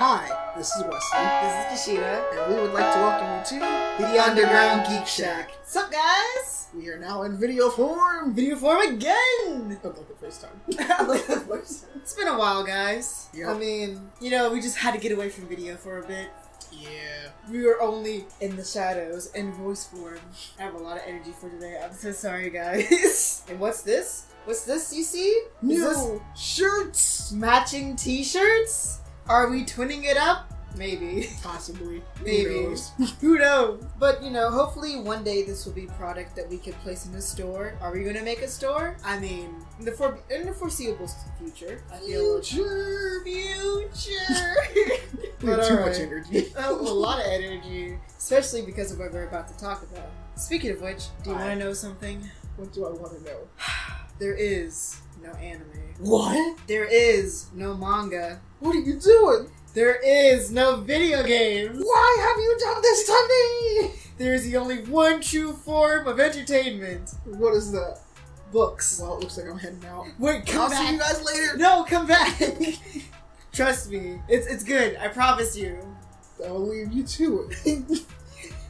Hi, this is Wesley. This is Kashida. And we would like to welcome you to the Underground Geek Shack. What's up, guys? We are now in video form. Video form again! Like the first time. It's been a while, guys. Yep. I mean, we just had to get away from video for a bit. Yeah. We were only in the shadows in voice form. I have a lot of energy for today. I'm so sorry, guys. And what's this? What's this you see? New shirts! Matching t-shirts? Are we twinning it up? Maybe. Possibly. Maybe. Who knows? Who knows? But, hopefully one day this will be a product that we can place in a store. Are we going to make a store? I mean, in the foreseeable future. I feel Future! We have But too alright. much energy. Oh, a lot of energy. Especially because of what we're about to talk about. Speaking of which, do you want to know something? What do I want to know? There is no anime. What? There is no manga. What are you doing? There is no video games. Why have you done this to me? There's the only one true form of entertainment. What is that? Books. Well, it looks like I'm heading out. Wait, come I'll back. see you guys later. No, come back. Trust me. It's good. I promise you. I'll leave you to it.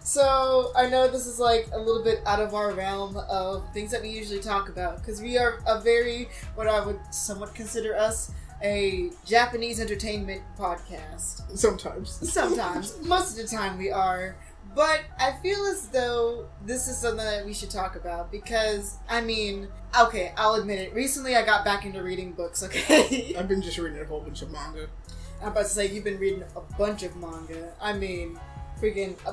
So, I know this is like a little bit out of our realm of things that we usually talk about, because we are a very, what I would somewhat consider us, a Japanese entertainment podcast. Sometimes. Sometimes. Most of the time we are. But I feel as though this is something that we should talk about because, okay, I'll admit it. Recently I got back into reading books, okay? I've been just reading a whole bunch of manga. I'm about to say, you've been reading a bunch of manga.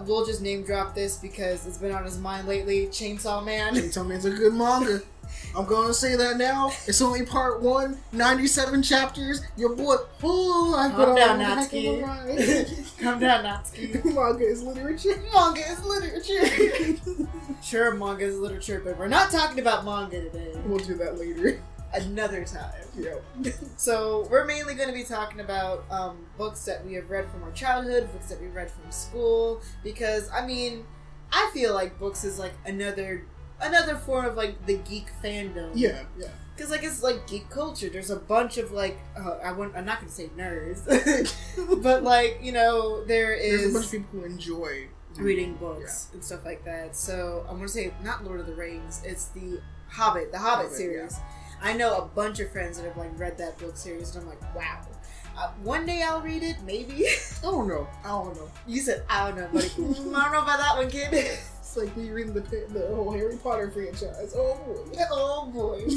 We'll just name drop this because it's been on his mind lately. Chainsaw Man. Chainsaw Man's a good manga. I'm gonna say that now. It's only part 1, 97 chapters. Your boy, Calm down, Natsuki. Calm down, Natsuki. Manga is literature. Manga is literature. Sure, manga is literature, but we're not talking about manga today. We'll do that later. Another time. Yep. So we're mainly going to be talking about books that we have read from our childhood, books that we read from school, because I feel like books is like another form of like the geek fandom. Yeah. Because it's like geek culture. There's a bunch of like I'm not going to say nerds, but there's a bunch of people who enjoy reading books and stuff like that. So I'm going to say not Lord of the Rings. It's the Hobbit series. Yeah. I know a bunch of friends that have like read that book series, and I'm like, wow. One day I'll read it, maybe. I don't know. You said I don't know, buddy. I don't know about that one, kid. It's like me reading the whole Harry Potter franchise. Oh boy.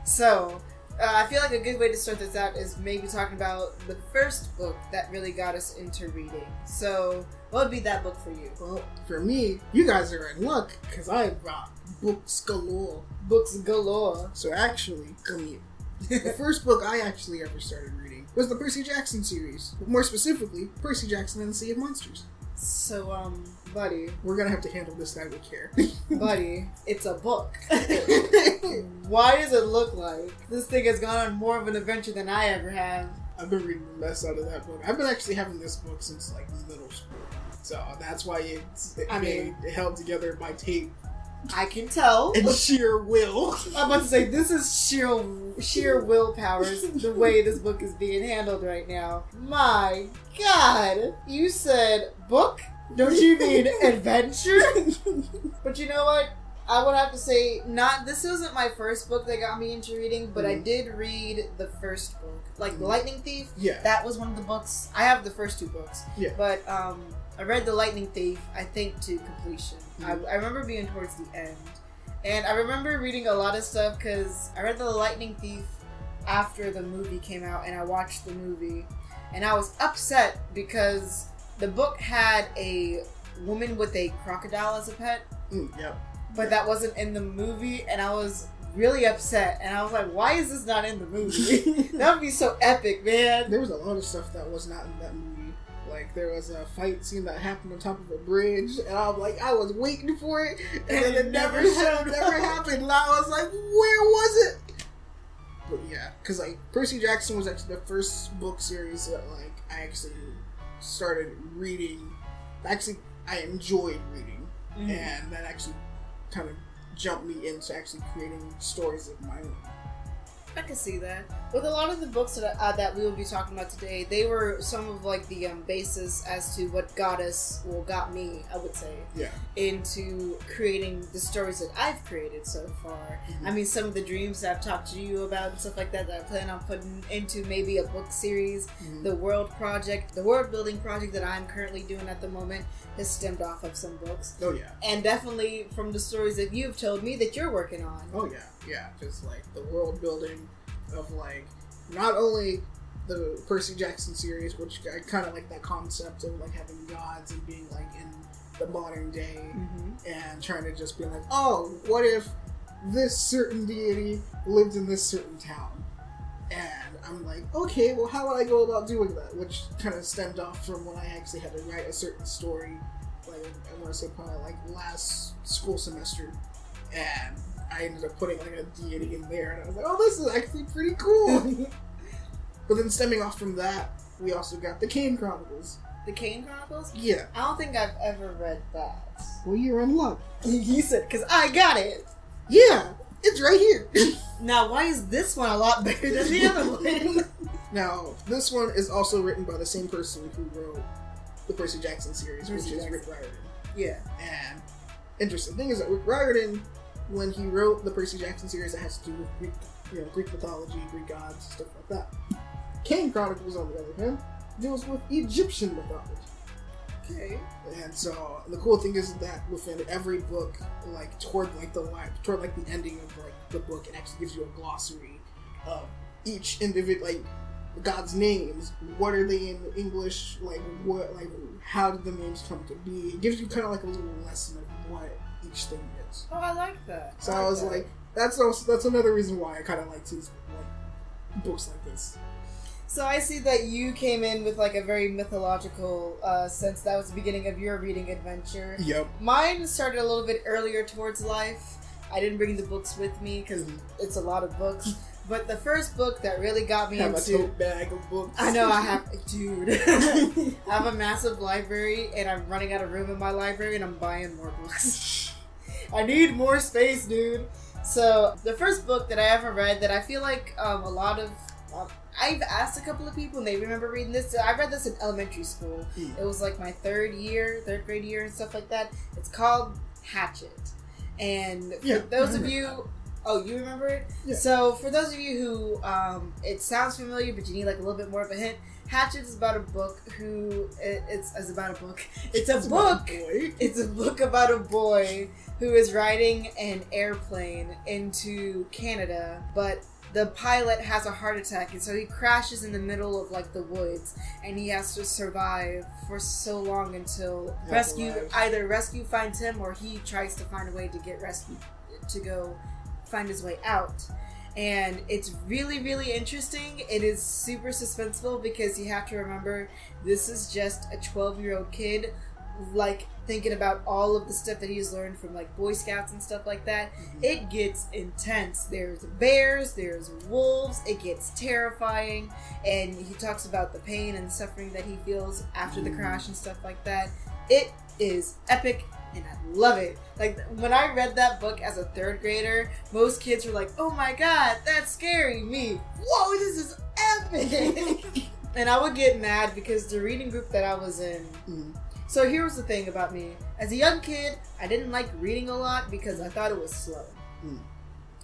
So, I feel like a good way to start this out is maybe talking about the first book that really got us into reading. So, what would be that book for you? Well, for me, you guys are in luck because I brought books galore. Books galore. So actually, come here. The first book I actually ever started reading was the Percy Jackson series. More specifically, Percy Jackson and the Sea of Monsters. So, buddy. We're gonna have to handle this guy with care. Buddy, it's a book. Why does it look like this thing has gone on more of an adventure than I ever have? I've been reading the mess out of that book. I've been actually having this book since like middle school. So that's why it held together by tape. I can tell. And sheer will. I'm about to say, this is sheer willpowers, the way this book is being handled right now. My God. You said book? Don't you mean adventure? But you know what? I would have to say, this wasn't my first book that got me into reading, but I did read the first book. Like, The Lightning Thief. Yeah. That was one of the books. I have the first 2 books. Yeah. But, I read The Lightning Thief, I think, to completion. I remember being towards the end. And I remember reading a lot of stuff because I read The Lightning Thief after the movie came out and I watched the movie. And I was upset because the book had a woman with a crocodile as a pet. Yep. But that wasn't in the movie and I was really upset. And I was like, why is this not in the movie? That would be so epic, man. There was a lot of stuff that was not in that movie. Like, there was a fight scene that happened on top of a bridge, and I was waiting for it, and then it never happened, and I was like, where was it? But yeah, because, like, Percy Jackson was actually the first book series that, like, I actually started reading. Actually, I enjoyed reading, and that actually kind of jumped me into actually creating stories of my own. I can see that. With a lot of the books that we will be talking about today, they were some of like the basis as to what got me, I would say, into creating the stories that I've created so far. Mm-hmm. I mean, some of the dreams that I've talked to you about and stuff like that I plan on putting into maybe a book series. Mm-hmm. The world building project that I'm currently doing at the moment has stemmed off of some books. Oh yeah. And definitely from the stories that you've told me that you're working on. Oh yeah. Yeah, just like the world building of like not only the Percy Jackson series, which I kind of like that concept of like having gods and being like in the modern day, and trying to just be like, oh, what if this certain deity lived in this certain town? And I'm like, okay, well, how would I go about doing that? Which kind of stemmed off from when I actually had to write a certain story, like I want to say probably like last school semester, and I ended up putting like a deity in there, and I was like, oh, this is actually pretty cool. But then stemming off from that, we also got the Kane Chronicles. The Kane Chronicles? Yeah. I don't think I've ever read that. Well, you're in luck. You said, because I got it. Yeah, it's right here. Now, why is this one a lot better than the other one? Now, this one is also written by the same person who wrote the Percy Jackson series, which is Rick Riordan. Yeah. And interesting thing is that Rick Riordan, when he wrote the Percy Jackson series that has to do with Greek mythology, Greek gods, stuff like that. Kane Chronicles, on the other hand, deals with Egyptian mythology. Okay. And so the cool thing is that within every book, like toward the ending of like the book, it actually gives you a glossary of each individual, like God's names. What are they in English? How did the names come to be? It gives you kind of like a little lesson of what each thing is. Oh, I like that. So I was like, that's another reason why I kind of like these like books like this. So I see that you came in with like a very mythological sense. That was the beginning of your reading adventure. Yep. Mine started a little bit earlier towards life. I didn't bring the books with me because it's a lot of books. But the first book that really got me into... a tote bag of books. I know, I have... Dude. I have a massive library, and I'm running out of room in my library, and I'm buying more books. I need more space, dude. So, the first book that I ever read that I feel like a lot of... I've asked a couple of people, and they remember reading this. I read this in elementary school. It was like my third grade year, and stuff like that. It's called Hatchet. And for those of you... Oh, you remember it? Yeah. So, for those of you who, it sounds familiar, but you need like a little bit more of a hint, Hatchet is about a book It's a book about a boy who is riding an airplane into Canada, but the pilot has a heart attack, and so he crashes in the middle of like the woods, and he has to survive for so long until either rescue finds him, or he tries to find a way to get rescued to go find his way out. And it's really, really interesting. It is super suspenseful because you have to remember this is just a 12-year-old kid like thinking about all of the stuff that he's learned from like Boy Scouts and stuff like that. It gets intense. There's bears, there's wolves, it gets terrifying, and he talks about the pain and suffering that he feels after the crash and stuff like that. It is epic, and I love it. Like, when I read that book as a third grader, most kids were like, oh my god, that's scary. Me, whoa, this is epic. And I would get mad because the reading group that I was in. So here was the thing about me. As a young kid, I didn't like reading a lot because I thought it was slow.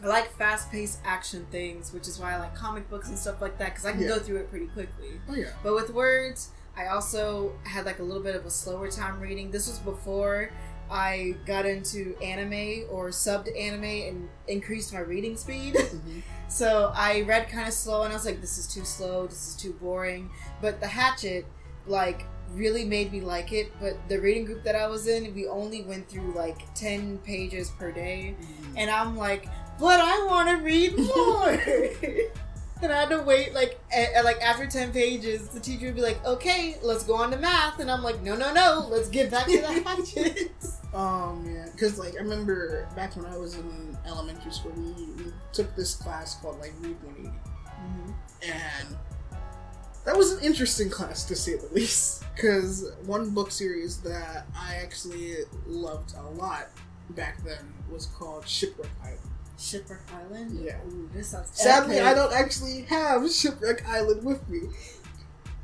I like fast-paced action things, which is why I like comic books and stuff like that, because I can go through it pretty quickly. But with words, I also had like a little bit of a slower time reading. This was before I got into anime or subbed anime and increased my reading speed. So I read kind of slow, and I was like, this is too slow, this is too boring. But the Hatchet, like, really made me like it. But the reading group that I was in, we only went through like 10 pages per day. And I'm like, but I want to read more. And I had to wait, like, after 10 pages, the teacher would be like, okay, let's go on to math. And I'm like, no, let's get back to the Hatchet. Oh, man. Because, like, I remember back when I was in elementary school, we took this class called, like, Read 180. And that was an interesting class, to say the least. Because one book series that I actually loved a lot back then was called Shipwreck Island. Shipwreck Island? Yeah. Ooh, this sounds Sadly, epic. I don't actually have Shipwreck Island with me.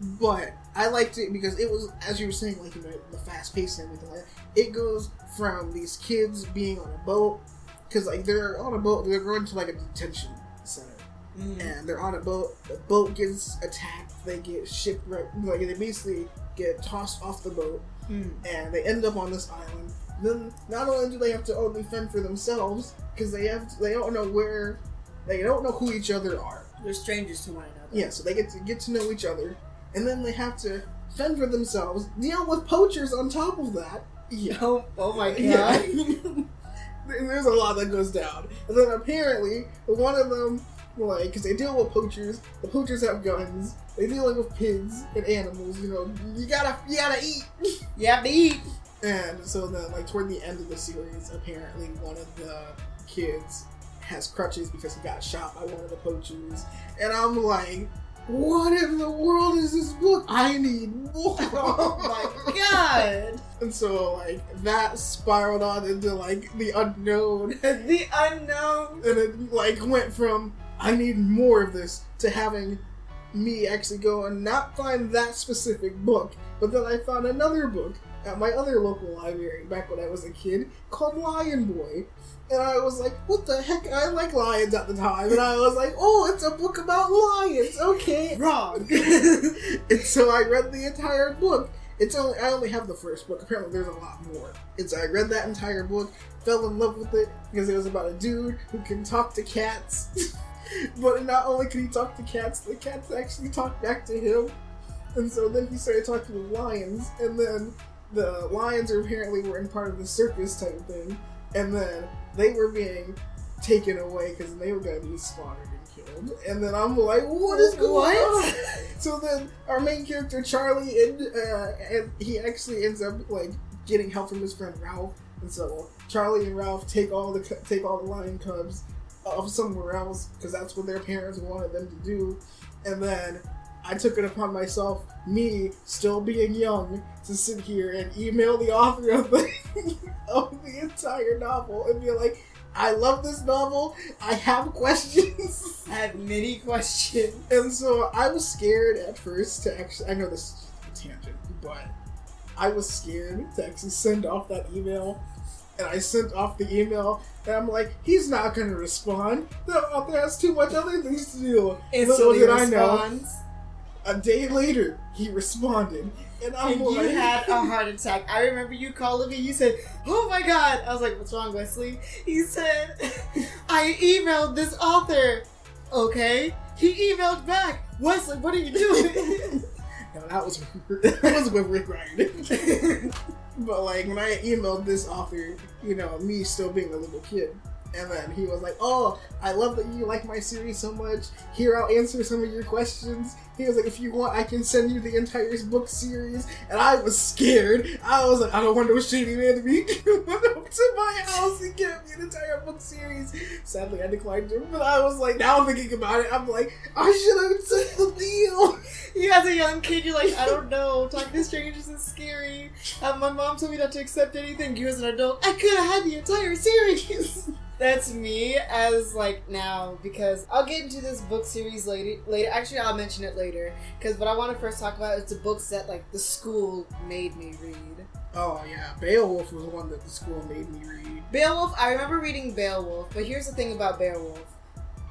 But I liked it because it was, as you were saying, like, the fast pace and everything like that. It goes from these kids being on a boat, because, like, they're on a boat, they're going to, like, a detention center. And they're on a boat, the boat gets attacked, they get shipwrecked, like, they basically get tossed off the boat, and they end up on this island. Then, not only do they have to only fend for themselves, because they don't know who each other are. They're strangers to one another. Yeah, so they get to know each other, and then they have to fend for themselves, deal with poachers on top of that. Yeah. Oh my god. Yeah. There's a lot that goes down. And then apparently, one of them, like, because they deal with poachers, the poachers have guns, they deal with pigs and animals, you know, you gotta eat. You have to eat. And so then, like, toward the end of the series, apparently one of the kids has crutches because he got shot by one of the poachers. And I'm like, what in the world is this book? I need more. Oh my god. And so, like, that spiraled on into, like, the unknown. The unknown. And it, like, went from, I need more of this, to having me actually go and not find that specific book. But then I found another book at my other local library back when I was a kid called Lion Boy. And I was like, what the heck? I like lions at the time. And I was like, oh, it's a book about lions. Okay. Wrong. And so I read the entire book. I only have the first book. Apparently there's a lot more. And so I read that entire book, fell in love with it, because it was about a dude who can talk to cats. But not only can he talk to cats, the cats actually talk back to him. And so then he started talking to lions, and then the lions apparently were in part of the circus type thing. And then they were being taken away because they were going to be slaughtered and killed. And then I'm like, what is going on? So then our main character, Charlie, and he actually ends up, like, getting help from his friend Ralph. And so Charlie and Ralph take all the lion cubs of somewhere else because that's what their parents wanted them to do. And then I took it upon myself, me still being young, to sit here and email the author of the entire novel and be like, I love this novel, I have questions. I have many questions. And so I was scared at first to actually, I know this is a tangent, but I was scared to actually send off that email. And I sent off the email, and I'm like, he's not going to respond. The author has too much other things to do. Instantly Little did I responds. know, a day later, he responded. And I'm And like, you had a heart attack. I remember you calling me, you said, oh my god. I was like, what's wrong, Wesley? He said, I emailed this author. Okay. He emailed back. Wesley, what are you doing? No, that was with Rick Ryan. But, like, when I emailed this author, you know, me still being a little kid, and then he was like, oh, I love that you like my series so much. Here, I'll answer some of your questions. He was like, if you want, I can send you the entire book series. And I was scared. I was like, I don't want no shady man to be coming up to my house and give me an entire book series. Sadly, I declined him. But I was like, now I'm thinking about it, I'm like, I should have said the deal. You as a young kid, you're like, I don't know, talking to strangers is scary. My mom told me not to accept anything. You as an adult, I could have had the entire series. That's me as, like, now, because I'll get into this book series later. Actually, I'll mention it later, because what I want to first talk about is the books that, like, the school made me read. Oh, yeah. Beowulf was one that the school made me read. Beowulf, I remember reading Beowulf, but here's the thing about Beowulf.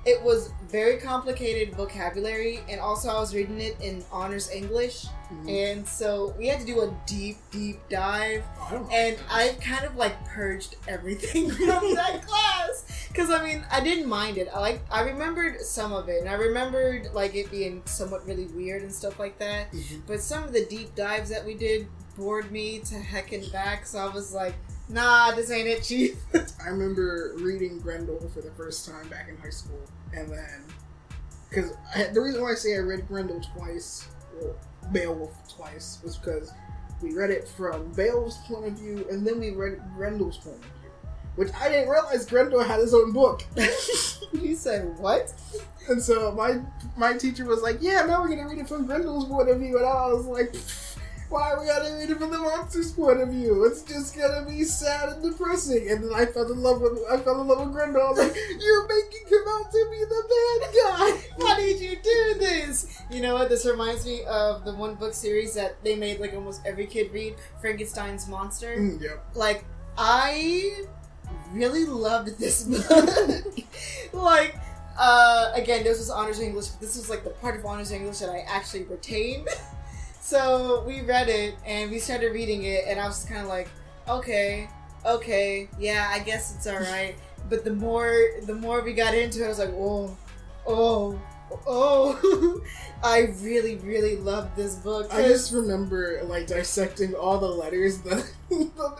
It was very complicated vocabulary, and also I was reading it in honors English, and so we had to do a deep dive, and I kind of, like, purged everything from that class, because, I mean, I didn't mind it. I remembered some of it, and I remembered, like, it being somewhat really weird and stuff like that, but some of the deep dives that we did bored me to heck and back, so I was like, nah, this ain't it, chief. I remember reading Grendel for the first time back in high school, and then, because the reason why I say I read Grendel twice, or Beowulf twice, was because we read it from Beowulf's point of view, and then we read Grendel's point of view, which I didn't realize Grendel had his own book. You said what? And so my teacher was like, yeah, now we're going to read it from Grendel's point of view, and I was like, Why are we gonna read it from the monster's point of view? It's just gonna be sad and depressing. And then I fell in love with Grendel. I was like, you're making him out to be the bad guy. Why did you do this? You know what? This reminds me of the one book series that they made like almost every kid read, Frankenstein's Monster. Yep. Like, I really loved this book. Like, again, this was honors English, but this was like the part of honors English that I actually retained. So we read it and we started reading it, and I was kind of like, okay, yeah, I guess it's all right. But the more we got into it, I was like, oh. I really, really loved this book. I just remember like dissecting all the letters that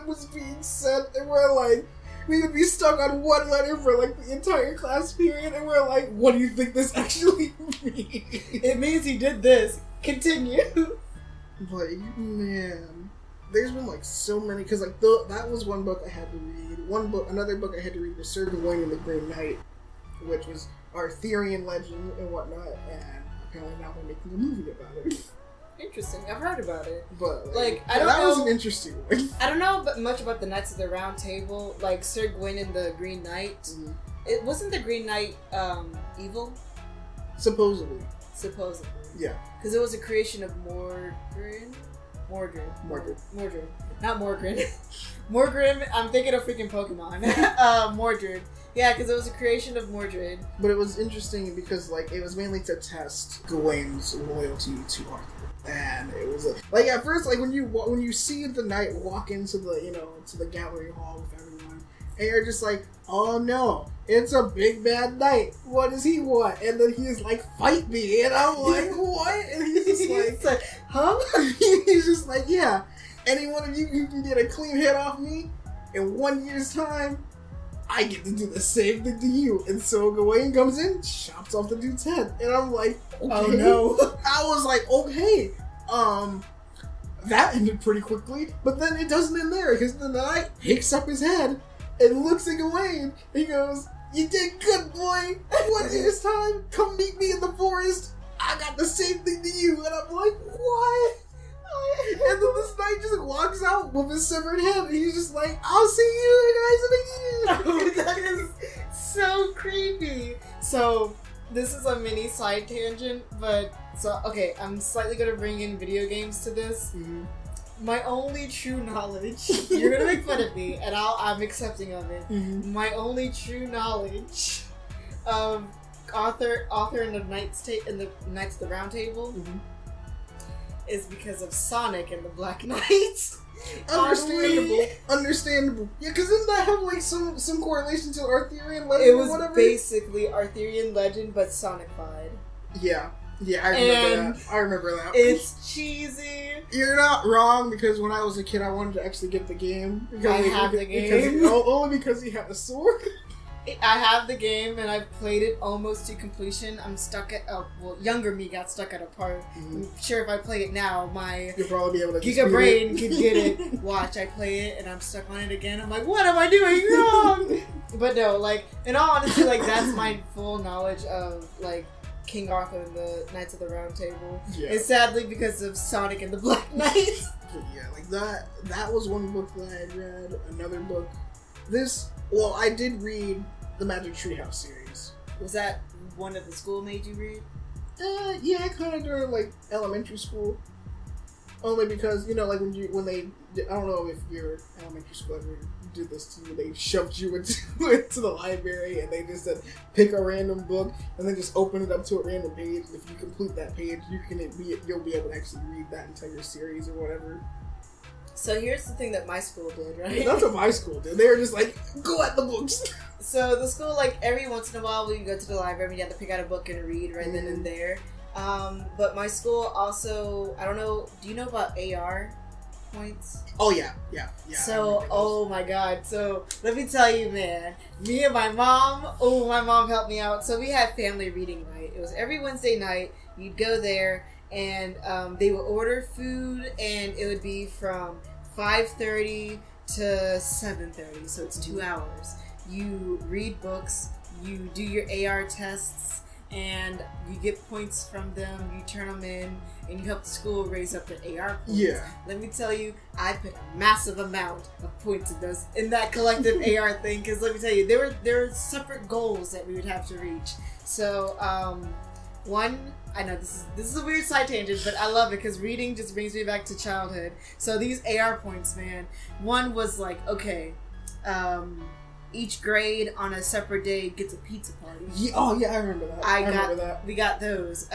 was being sent, and we're like, we would be stuck on one letter for like the entire class period, and we're like, what do you think this actually means? It means he did this. Continue. Like, man, there's been like so many, because like that was one book I had to read. Another book I had to read was Sir Gawain and the Green Knight, which was Arthurian legend and whatnot, and apparently now they're making a movie about it. Interesting. I've heard about it. But like I don't know. That was an interesting one. I don't know much about the Knights of the Round Table, like Sir Gawain and the Green Knight. Mm-hmm. It wasn't the Green Knight evil? Supposedly. Yeah. Because it was a creation of Mordred. Not Morgren. Morgren, I'm thinking of freaking Pokemon. Mordred. Yeah, because it was a creation of Mordred. But it was interesting because, like, it was mainly to test Gawain's loyalty to Arthur. And it was like at first, like when you see the knight walk into to the gallery hall with everyone, and you're just like, oh no, it's a big bad knight. What does he want? And then he's like, fight me, and I'm like, what? And he's just like, huh? He's just like, yeah. Any one of you can get a clean head off me in 1 year's time. I get to do the same thing to you. And so Gawain comes in, chops off the dude's head. And I'm like, okay. Oh no. I was like, okay. That ended pretty quickly. But then it doesn't end there, because the knight picks up his head and looks at Gawain. And he goes, you did good, boy. 1 year's time, come meet me in the forest. I got the same thing to you. And I'm like, what? And then this knight just walks out with his severed head, and he's just like, I'll see you guys in a year. That is so creepy. So, this is a mini side tangent, but, okay, I'm slightly going to bring in video games to this. Mm-hmm. My only true knowledge, you're going to make fun of me, and I'm accepting of it. Mm-hmm. My only true knowledge of Arthur and the Knights of the Round Table, mm-hmm, is because of Sonic and the Black Knight. Understandable. Yeah, because didn't that have like some correlation to Arthurian legend? It was or whatever? Basically Arthurian legend, but Sonicified. Yeah, I remember that. It's cheesy. You're not wrong, because when I was a kid, I wanted to actually get the game. Only because he had a sword. I have the game, and I've played it almost to completion. I'm stuck at younger me got stuck at a part. Mm-hmm. I'm sure if I play it now, my you'll probably be able to Giga brain could get it. Watch, I play it, and I'm stuck on it again. I'm like, what am I doing wrong? But no, like, in all honesty, like, that's my full knowledge of, like, King Arthur and the Knights of the Round Table. Yeah. And sadly, because of Sonic and the Black Knight. Yeah, like, that was one book that I read. Another book. I did read the Magic Treehouse series. Was that one that the school made you read? Yeah, kind of during, like, elementary school. Only because, like, when they, I don't know if your elementary school ever did this to you, they shoved you into the library, and they just said, pick a random book, and then just open it up to a random page. If you complete that page, you'll be able to actually read that entire series or whatever. So here's the thing that my school did, right? Yeah, that's what my school did. They were just like, go at the books. So the school, like, every once in a while, we go to the library and you have to pick out a book and read right then and there. But my school also, I don't know, do you know about AR points? Oh, yeah. So, oh my god. So, let me tell you, man. Me and my mom helped me out. So we had family reading night. It was every Wednesday night. You'd go there, and they would order food, and it would be from 5:30 to 7:30, so it's 2 hours. You read books, you do your AR tests, and you get points from them, you turn them in, and you help the school raise up their AR points. Yeah. Let me tell you, I put a massive amount of points in that collective AR thing, because let me tell you, there were separate goals that we would have to reach. So, one, I know this is a weird side tangent, but I love it because reading just brings me back to childhood. So these AR points, man, one was like, okay, each grade on a separate day gets a pizza party. Yeah, oh yeah, I remember that. I remember that. We got those.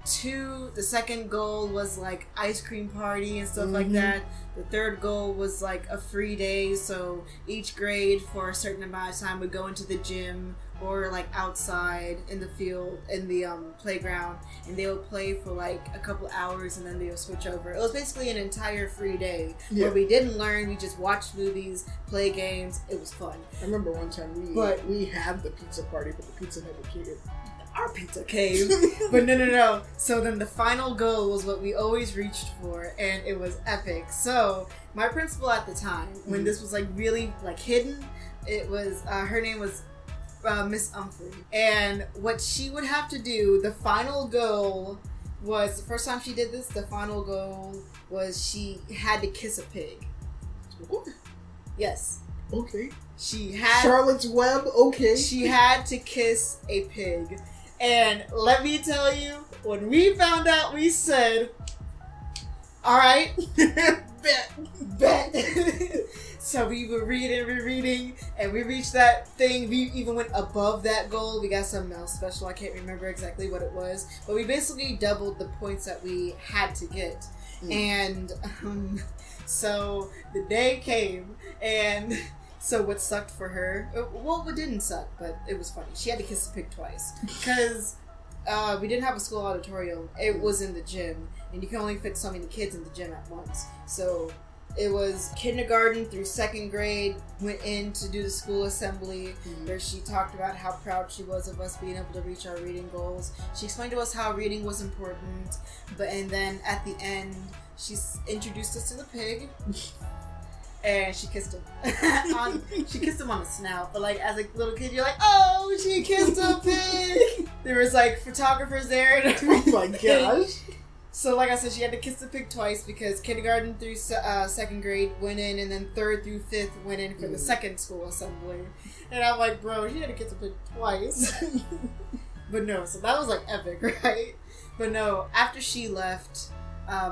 Two, the second goal was like ice cream party and stuff like that. The third goal was like a free day, so each grade for a certain amount of time would go into the gym or like outside in the field, in the playground, and they would play for like a couple hours and then they would switch over. It was basically an entire free day where we didn't learn, we just watched movies, play games. It was fun. I remember one time we had the pizza party, but the pizza never came. Our pizza came. But no. So then the final goal was what we always reached for, and it was epic. So my principal at the time, when this was like really like hidden, it was her name was Miss Humphrey, and what she would have to do, the final goal was, the first time she did this, the final goal was she had to kiss a pig. What? Yes. Okay. She had Charlotte's Web. Okay. She had to kiss a pig, and let me tell you, when we found out, we said, "All right, bet." So we were reading, and we reached that thing. We even went above that goal. We got something else special. I can't remember exactly what it was, but we basically doubled the points that we had to get. And so the day came, and so what sucked for her, well, it didn't suck, but it was funny. She had to kiss a pig twice, because we didn't have a school auditorium. It was in the gym, and you can only fit so many kids in the gym at once. So it was kindergarten through second grade, went in to do the school assembly, where she talked about how proud she was of us being able to reach our reading goals. She explained to us how reading was important, and then at the end, she introduced us to the pig, and she kissed him. She kissed him on the snout, but like as a little kid, you're like, oh, she kissed a pig! There was like photographers there. And oh my gosh. So like I said, she had to kiss the pig twice, because kindergarten through second grade went in, and then third through fifth went in for the second school assembly. And I'm like, bro, she had to kiss a pig twice. But no, so that was like epic, right? But no, after she left,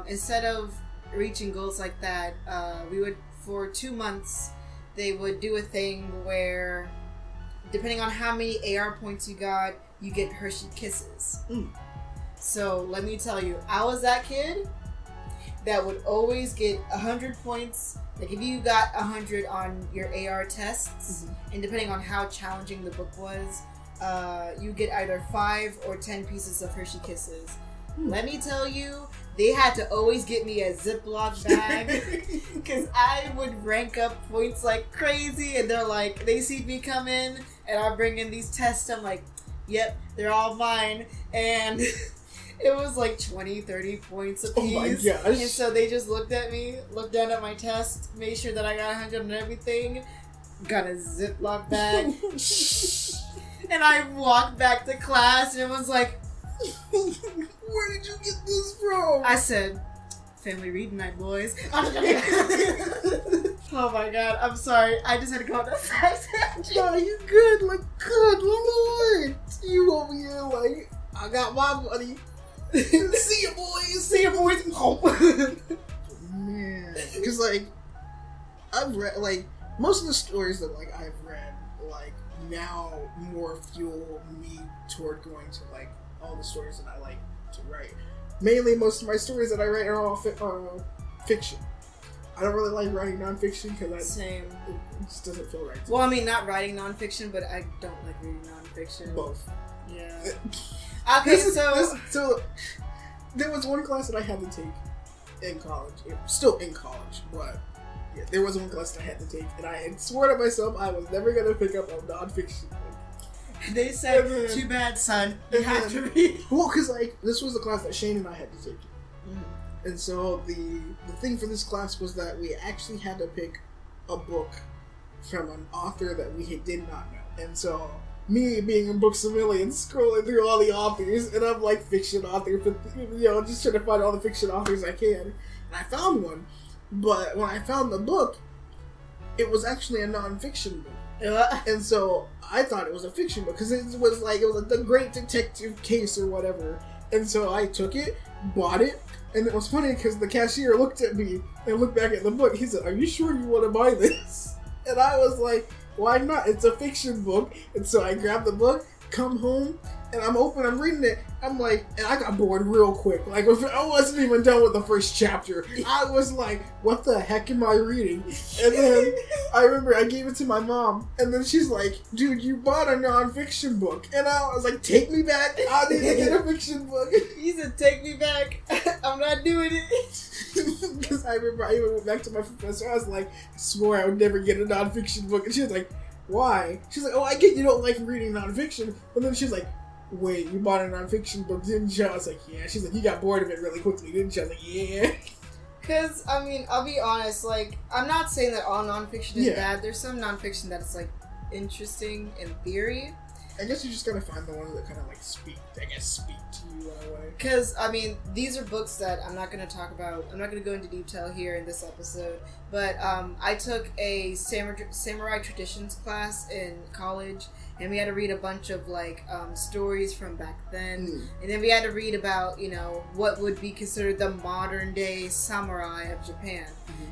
instead of reaching goals like that, we would, for 2 months, they would do a thing where, depending on how many AR points you got, you get Hershey Kisses. So let me tell you, I was that kid that would always get 100 points. Like if you got 100 on your AR tests, and depending on how challenging the book was, you get either 5 or 10 pieces of Hershey Kisses. Let me tell you, they had to always get me a Ziploc bag, because I would rank up points like crazy, and they're like, they see me come in, and I bring in these tests, I'm like, yep, they're all mine, and it was like 20, 30 points a piece. Oh my gosh. And so they just looked at me, looked down at my test, made sure that I got 100 on everything, got a Ziploc bag, and I walked back to class, and it was like, where did you get this from? I said, family reading night, boys. Oh my god, I'm sorry. I just had to go on that side tangent. No, you good. Like, good lord. You over here like, I got my money. See ya, boys. See ya, boys. Man. Because, like, I've read, like, most of the stories that, like, I've read, like, now more fuel me toward going to, like, all the stories that I like to write. Mainly, most of my stories that I write are all fiction. I don't really like writing nonfiction because it just doesn't feel right. Well, I mean, not writing nonfiction, but I don't like reading nonfiction. Both. Yeah. Okay, so there was one class that I had to take in college. Still in college, but yeah, there was one class that I had to take, and I had sworn to myself I was never gonna pick up on nonfiction. They said, "Too bad, son. You have to read." Well, because like this was the class that Shane and I had to take. And so the thing for this class was that we actually had to pick a book from an author that we did not know. And so me being a booksamilian scrolling through all the authors, and I'm like fiction author, just trying to find all the fiction authors I can. And I found one, but when I found the book, it was actually a non-fiction book. And so I thought it was a fiction book because it was like the Great Detective Case or whatever. And so I took it, bought it, and it was funny because the cashier looked at me and looked back at the book. He said, "Are you sure you want to buy this?" And I was like, "Why not? It's a fiction book." And so I grabbed the book, come home, and I'm reading it. I'm like, and I got bored real quick. Like, I wasn't even done with the first chapter. I was like, what the heck am I reading? And then I remember I gave it to my mom, and then she's like, "Dude, you bought a non-fiction book." And I was like, "Take me back. I need to get a fiction book." He said, "Take me back. I'm not doing it." Because I remember I even went back to my professor. I was like, "I swore I would never get a non-fiction book." And she was like, "Why?" She's like, "Oh, I get you don't like reading non-fiction." But then she's like, "Wait, you bought a non-fiction book, didn't you?" I was like, "Yeah." She's like, "You got bored of it really quickly, didn't you?" I was like, "Yeah." Because, I mean, I'll be honest, like, I'm not saying that all non-fiction is bad. There's some non-fiction that's, like, interesting in theory. I guess you just gotta find the ones that kind of, like, speak to you in a way. Because, I mean, these are books that I'm not going to talk about. I'm not going to go into detail here in this episode. But I took a samurai traditions class in college, and we had to read a bunch of, like, stories from back then. And then we had to read about, what would be considered the modern-day samurai of Japan.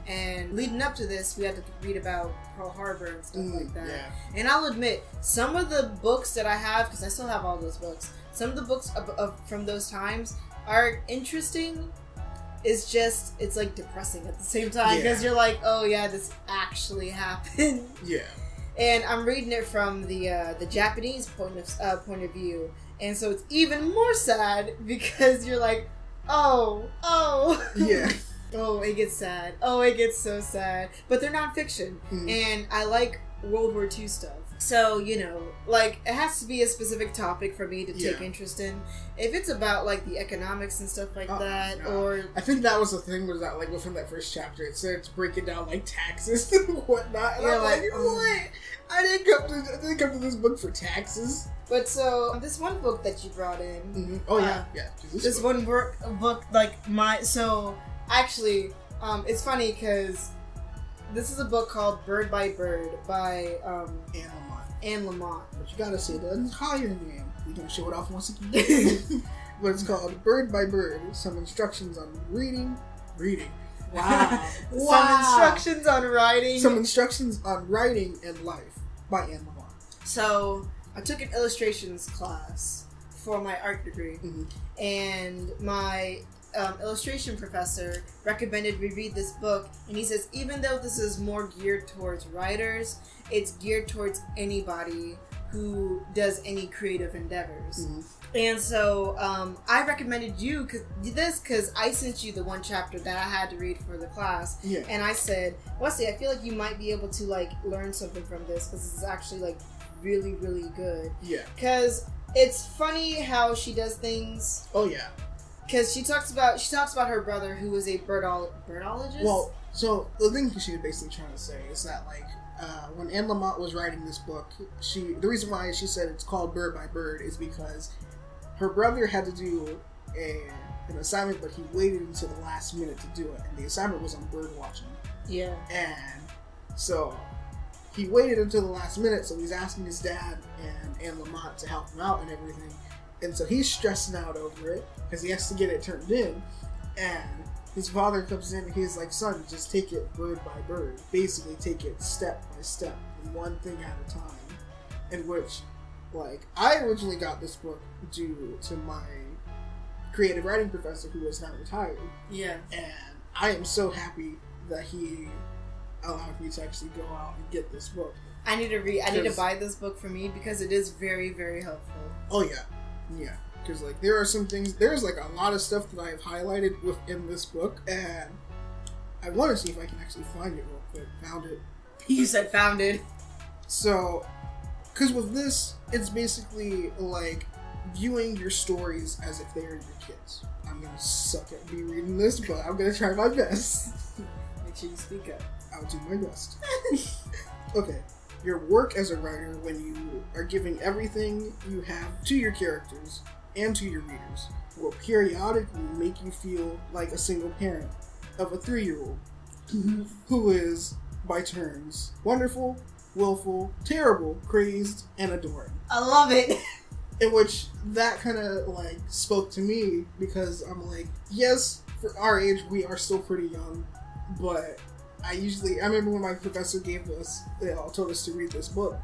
And leading up to this, we had to read about Pearl Harbor and stuff like that. Yeah. And I'll admit, some of the books that I have, because I still have all those books, some of the books from those times are interesting. It's like depressing at the same time, because you're like, oh yeah, this actually happened. Yeah. And I'm reading it from the Japanese point of view, and so it's even more sad because you're like, oh, yeah. Oh, it gets sad. Oh, it gets so sad. But they're nonfiction, and I like World War II stuff. So, like, it has to be a specific topic for me to take interest in. If it's about, like, the economics and stuff like that, or... I think that was the thing, was that, like, within that first chapter, it said it's breaking down, like, taxes and whatnot. And I'm like, what? I didn't come to this book for taxes. But so, this one book that you brought in... Oh, yeah. This one book, like, actually, it's funny because... This is a book called Bird by Bird by Anne Lamott. But you gotta say the entire name. We can show it off once again. But it's called Bird by Bird. Some instructions on reading. Wow. Some instructions on writing. Some instructions on writing and life by Anne Lamott. So I took an illustrations class for my art degree, and my illustration professor recommended we read this book, and he says even though this is more geared towards writers, it's geared towards anybody who does any creative endeavors. And so I recommended you because I sent you the one chapter that I had to read for the class, and I said, Wesley, I feel like you might be able to like learn something from this because this is actually like really, really good. Because it's funny how she does things. Because she talks about her brother who was a birdologist. Well, so the thing she was basically trying to say is that like when Anne Lamott was writing this book, the reason why she said it's called Bird by Bird is because her brother had to do an assignment, but he waited until the last minute to do it, and the assignment was on bird watching. Yeah. And so he waited until the last minute, so he's asking his dad and Anne Lamott to help him out and everything. And so he's stressing out over it because he has to get it turned in. And his father comes in and he's like, "Son, just take it bird by bird. Basically, take it step by step, one thing at a time." In which, like, I originally got this book due to my creative writing professor who is now retired. Yeah. And I am so happy that he allowed me to actually go out and get this book. I need to buy this book for me because it is very, very helpful. Oh, yeah. Yeah, because like there are some things, there's like a lot of stuff that I have highlighted within this book, and I want to see if I can actually find it real quick. Found it. You said found it. So, because with this, it's basically like viewing your stories as if they are your kids. I'm gonna suck at me reading this, but I'm gonna try my best. Make sure you speak up. I'll do my best. Okay, your work as a writer when you are giving everything you have to your characters and to your readers will periodically make you feel like a single parent of a 3-year-old who is, by turns, wonderful, willful, terrible, crazed, and adoring. I love it. In which that kind of like spoke to me because I'm like, yes, for our age we are still pretty young, but I remember when my professor told us to read this book,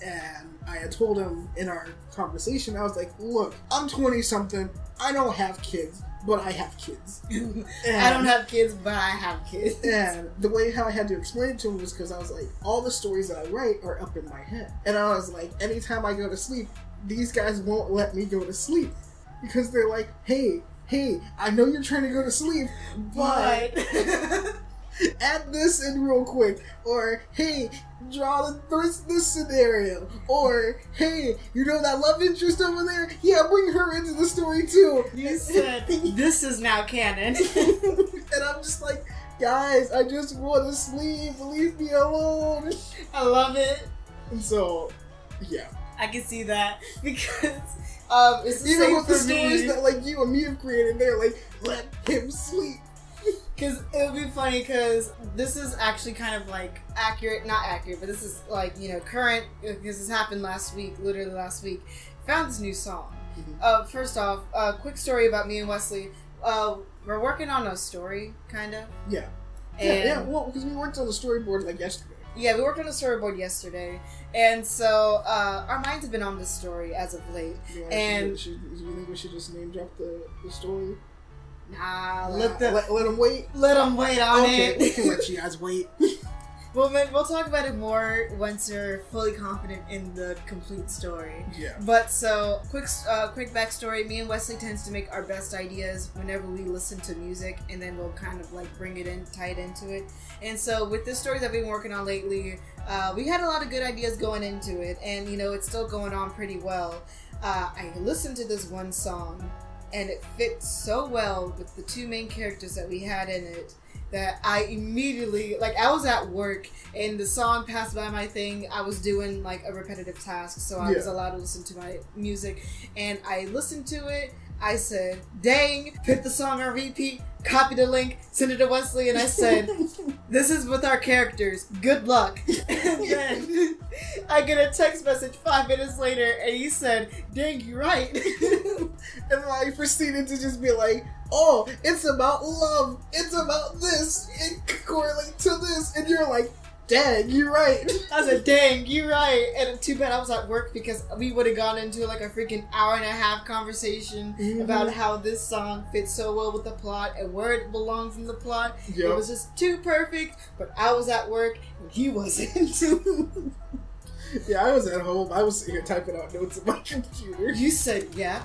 and I had told him in our conversation, I was like, look, I'm 20 something, I don't have kids, but I have kids. I don't have kids, but I have kids. And the way how I had to explain it to him was because I was like, all the stories that I write are up in my head. And I was like, anytime I go to sleep, these guys won't let me go to sleep. Because they're like, hey, I know you're trying to go to sleep, but add this in real quick. Or, hey, draw this scenario. Or, hey, you know that love interest over there? Yeah, bring her into the story too. You said, this is now canon. And I'm just like, guys, I just want to sleep. Leave me alone. I love it. And so, yeah. I can see that because it's the even same with for the stories me. that like you and me have created, they're like, let him sleep. Because it would be funny because this is actually kind of like not accurate, but this is like, current, because this happened literally last week. Found this new song. Mm-hmm. First off, quick story about me and Wesley. We're working on a story, kind of. Yeah. And well, because we worked on the storyboard like yesterday. Yeah, we worked on a storyboard yesterday, and so our minds have been on this story as of late. Do you think we should just name drop the story? Nah, let them wait. Let them wait on it. We can let you guys wait. We'll talk about it more once you're fully confident in the complete story. Yeah. But so, quick backstory. Me and Wesley tends to make our best ideas whenever we listen to music, and then we'll kind of like bring it in, tie it into it. And so with this story that we've been working on lately, we had a lot of good ideas going into it, and it's still going on pretty well. I listened to this one song, and it fit so well with the two main characters that we had in it, that I immediately, I was at work and the song passed by my thing. I was doing like a repetitive task, so I was allowed to listen to my music, and I listened to it. I said, dang, put the song on repeat, copy the link, send it to Wesley, and I said, this is with our characters, good luck. And then I get a text message 5 minutes later, and he said, dang, you're right. And I proceeded to just be like, oh, it's about love, it's about this, it could correlate to this, and you're like, dang, you're right. I said, dang, you're right. And too bad I was at work, because we would have gone into like a freaking hour-and-a-half conversation about how this song fits so well with the plot and where it belongs in the plot. Yep. It was just too perfect, but I was at work and he wasn't. Yeah, I was at home. I was sitting here typing out notes on my computer. You said, yeah.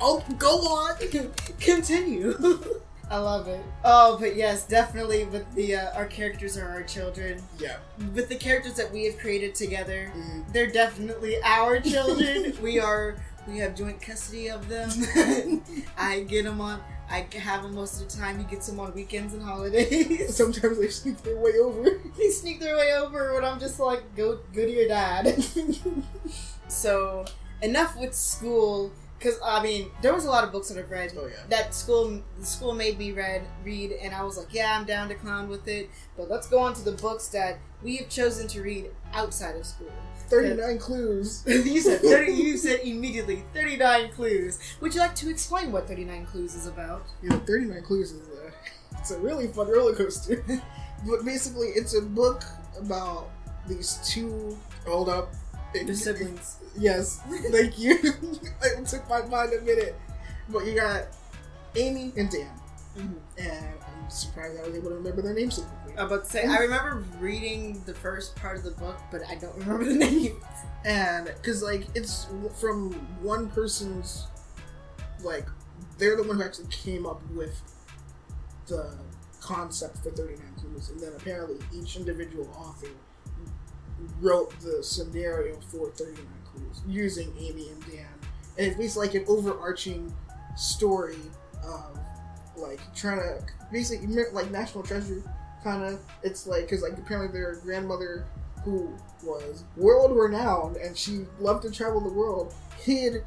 Oh, go on. Continue. I love it. Oh, but yes, definitely with the our characters are our children. Yeah. With the characters that we have created together, they're definitely our children. We have joint custody of them. I have them most of the time. He gets them on weekends and holidays. Sometimes they sneak their way over. They sneak their way over when I'm just like, go to your dad. So, enough with school. Because, there was a lot of books that I've read that the school made me read, and I was like, yeah, I'm down to clown with it. But let's go on to the books that we have chosen to read outside of school. 39 clues. You said immediately 39 clues. Would you like to explain what 39 clues is about? 39 clues is it's a really fun roller coaster. But basically, it's a book about these two They're siblings. Yes, thank you. It took my mind a minute. But you got Amy and Dan. And I'm surprised I was able to remember their names so quickly. I was about to say, I remember reading the first part of the book, but I don't remember the names. And, because, it's from one person's, they're the one who actually came up with the concept for 39 Clues. And then apparently each individual author wrote the scenario for 39 Clues using Amy and Dan. And it's basically like an overarching story of, trying to, basically, like National Treasure kind of. It's like, because like apparently their grandmother, who was world renowned and she loved to travel the world, hid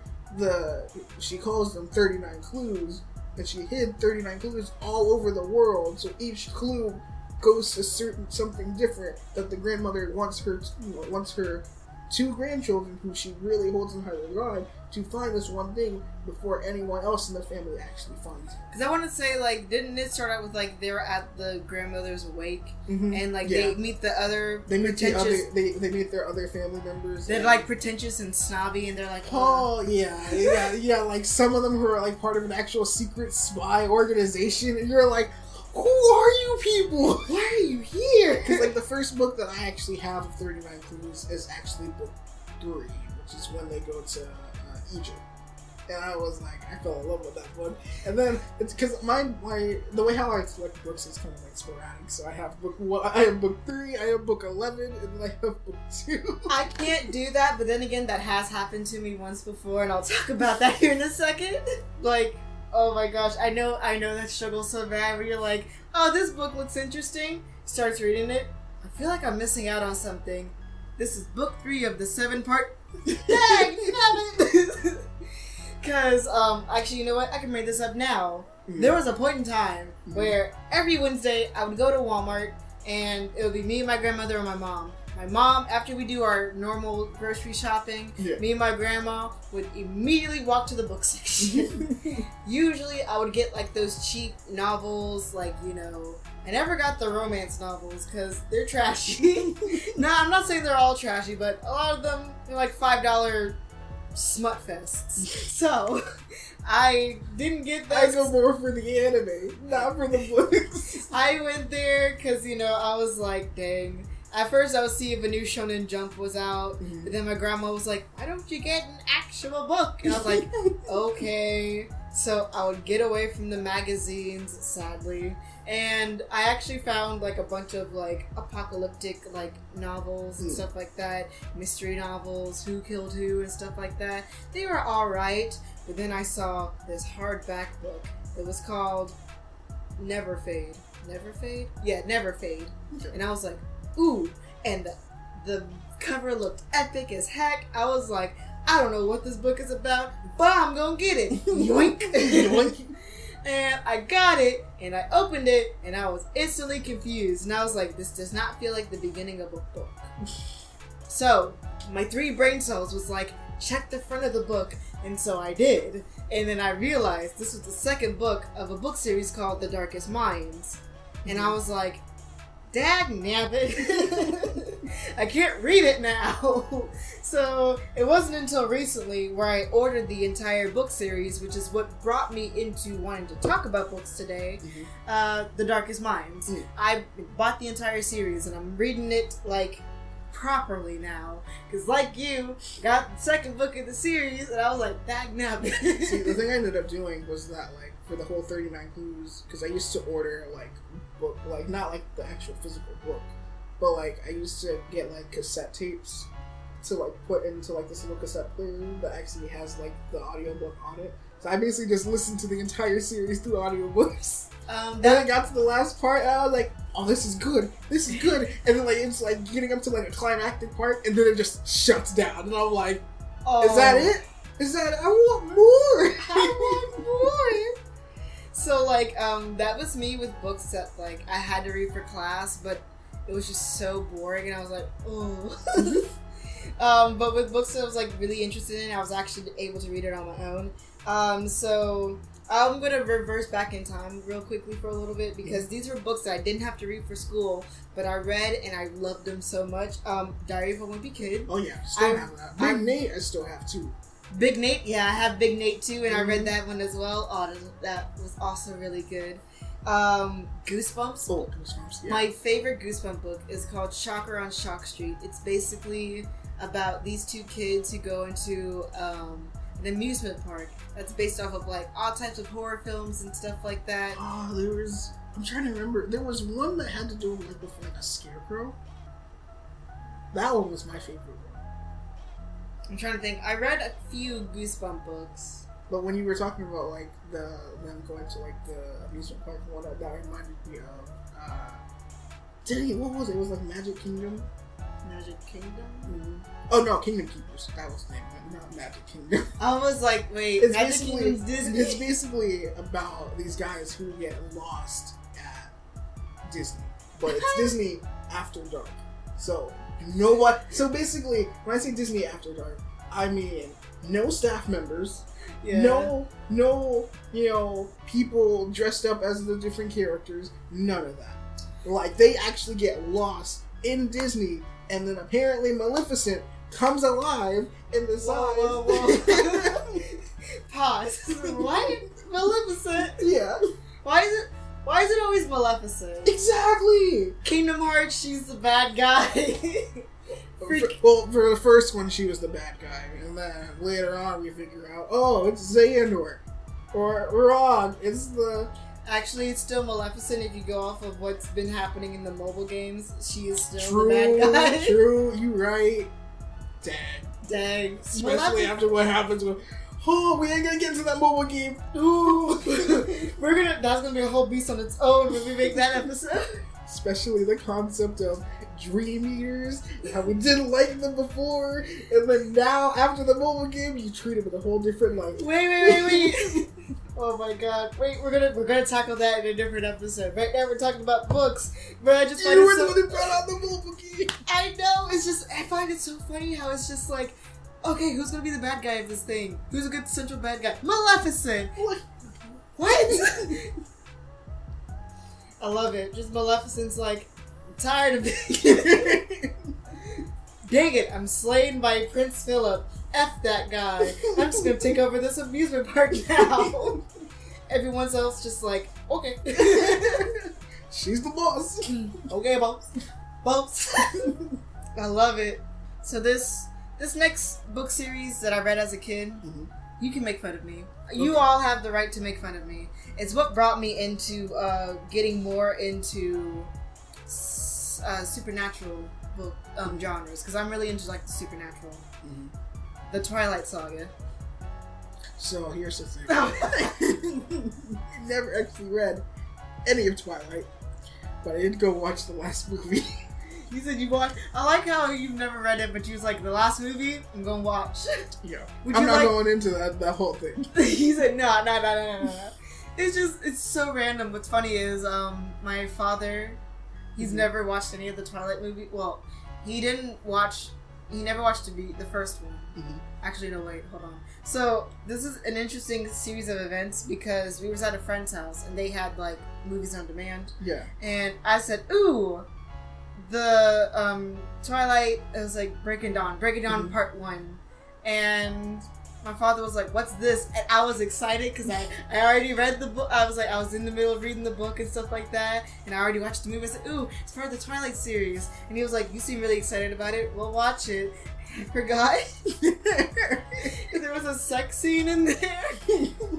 she calls them 39 clues, and she hid 39 clues all over the world, so each clue goes to something different that the grandmother wants her two grandchildren, who she really holds in high regard, to find this one thing before anyone else in the family actually finds it. Because I want to say, like, didn't it start out with, like, they were at the grandmother's wake, and, like, they meet the other they meet pretentious... they meet their other family members. They're, like, pretentious and snobby, and they're like... yeah, like, some of them who are, like, part of an actual secret spy organization, and you're like, who are you people? Why are you here? Because, like, the first book that I actually have of 39 Clues is actually book 3, which is when they go to Egypt. And I was like, I fell in love with that one. And then, it's because the way how I collect books is kind of, like, sporadic. So I have book 1, I have book 3, I have book 11, and then I have book 2. I can't do that, but then again, that has happened to me once before, and I'll talk about that here in a second. Like... Oh my gosh, I know that struggle so bad where you're like, oh, this book looks interesting, starts reading it, I feel like I'm missing out on something. This is book 3 of the 7-part. Dang, it! Because, actually, you know what, I can bring this up now. There was a point in time where every Wednesday I would go to Walmart and it would be me and my grandmother and my mom. My mom, after we do our normal grocery shopping, me and my grandma would immediately walk to the book section. Usually I would get like those cheap novels, like, you know, I never got the romance novels because they're trashy. No, I'm not saying they're all trashy, but a lot of them are like $5 smut fests. So I didn't get those. I go more for the anime, not for the books. I went there because, you know, I was like, dang. At first, I would see if a new Shonen Jump was out, but then my grandma was like, why don't you get an actual book? And I was like, okay. So I would get away from the magazines, sadly. And I actually found, like, a bunch of, like, apocalyptic, like, novels and stuff like that. Mystery novels, Who Killed Who, and stuff like that. They were alright. But then I saw this hardback book. It was called Never Fade. Never Fade? Yeah, Never Fade. And I was like, ooh, and the cover looked epic as heck. I was like, I don't know what this book is about, but I'm gonna get it. Yoink. Yoink. And I got it, and I opened it, and I was instantly confused. And I was like, this does not feel like the beginning of a book. So, my 3 brain cells was like, check the front of the book. And so I did. And then I realized this was the second book of a book series called The Darkest Minds. And I was like, dagnabbit. I can't read it now. So it wasn't until recently where I ordered the entire book series, which is what brought me into wanting to talk about books today, The Darkest Minds. I bought the entire series and I'm reading it like properly now, because like you, got the second book of the series and I was like, dagnabbit. See, the thing I ended up doing was that, like, for the whole 39 Clues, because I used to order, like, book, like, not like the actual physical book, but like I used to get like cassette tapes to like put into like this little cassette player that actually has like the audiobook on it. So I basically just listened to the entire series through audiobooks. Then I got to the last part and I was like, oh, this is good, and then like it's like getting up to like a climactic part and then it just shuts down and I'm like, is that it? I want more. I want more. So, like, that was me with books that, like, I had to read for class, but it was just so boring, and I was like, oh. But with books that I was, like, really interested in, I was actually able to read it on my own. So, I'm going to reverse back in time real quickly for a little bit, because these were books that I didn't have to read for school, but I read, and I loved them so much. Diary of a Wimpy Kid. Oh, yeah. Still have that. Big Nate, I still have, too. Big Nate, yeah, I have Big Nate too, and I read that one as well. Oh, that was also really good. Goosebumps. Oh, Goosebumps, yeah. My favorite Goosebump book is called Shocker on Shock Street. It's basically about these 2 kids who go into an amusement park that's based off of like all types of horror films and stuff like that. Oh, I'm trying to remember. There was one that had to do with like a scarecrow. That one was my favorite one. I'm trying to think. I read a few Goosebump books. But when you were talking about like them going to like the amusement park and all that, that reminded me of Dang it, what was it? It was like Magic Kingdom. Magic Kingdom? Mm-hmm. Oh no, Kingdom Keepers. That was the name of it, not Magic Kingdom. I was like, wait, It's Magic basically Kingdom's Disney? It's basically about these guys who get lost at Disney, but it's Disney after dark. So you know what? So basically, when I say Disney after dark, I mean no staff members, no, people dressed up as the different characters. None of that. Like they actually get lost in Disney, and then apparently Maleficent comes alive and decides. Whoa. Pause. What? Maleficent? Yeah. Why is it always Maleficent? Exactly. Kingdom Hearts, she's the bad guy. For the first one, she was the bad guy, and then later on we figure out, oh, it's Xehanort. Or wrong, it's the... Actually, it's still Maleficent if you go off of what's been happening in the mobile games. She is still the bad guy. True, you right. Dang. Especially after what happens with... Oh, we ain't gonna get into that mobile game. Ooh. That's gonna be a whole beast on its own when we make that episode. Especially the concept of Dream Eaters, how we didn't like them before, and then now after the mobile game, you treat them with a whole different light. Wait. Oh my god. Wait, we're gonna tackle that in a different episode. Right now we're talking about books. But I just find You were the one who brought out the mobile game. I know, it's just, I find it so funny how it's just like, okay, who's gonna be the bad guy of this thing? Who's a good central bad guy? Maleficent! What? I love it. Just Maleficent's like, I'm tired of it. Dang it, I'm slain by Prince Philip. F that guy. I'm just gonna take over this amusement park now. Everyone else just like, okay. She's the boss. Okay, boss. Boss. I love it. So this next book series that I read as a kid, you can make fun of me. You all have the right to make fun of me. It's what brought me into getting more into supernatural book genres, because I'm really into like the supernatural. The Twilight Saga. So here's the thing. I never actually read any of Twilight, but I did go watch the last movie. You said you watched. I like how you've never read it, but you was like, the last movie, I'm gonna watch. Yeah. I'm not going into that whole thing. He said, no. It's so random. What's funny is, my father, he's never watched any of the Twilight movie. Well, he never watched the first one. Actually, no, wait, hold on. So, this is an interesting series of events because we was at a friend's house and they had, like, movies on demand. Yeah. And I said, ooh, the Twilight, it was like Breaking Dawn Part 1. And my father was like, what's this? And I was excited because I already read the book. I was in the middle of reading the book and stuff like that. And I already watched the movie. I said, ooh, it's part of the Twilight series. And he was like, you seem really excited about it. Well, watch it. I forgot. There was a sex scene in there.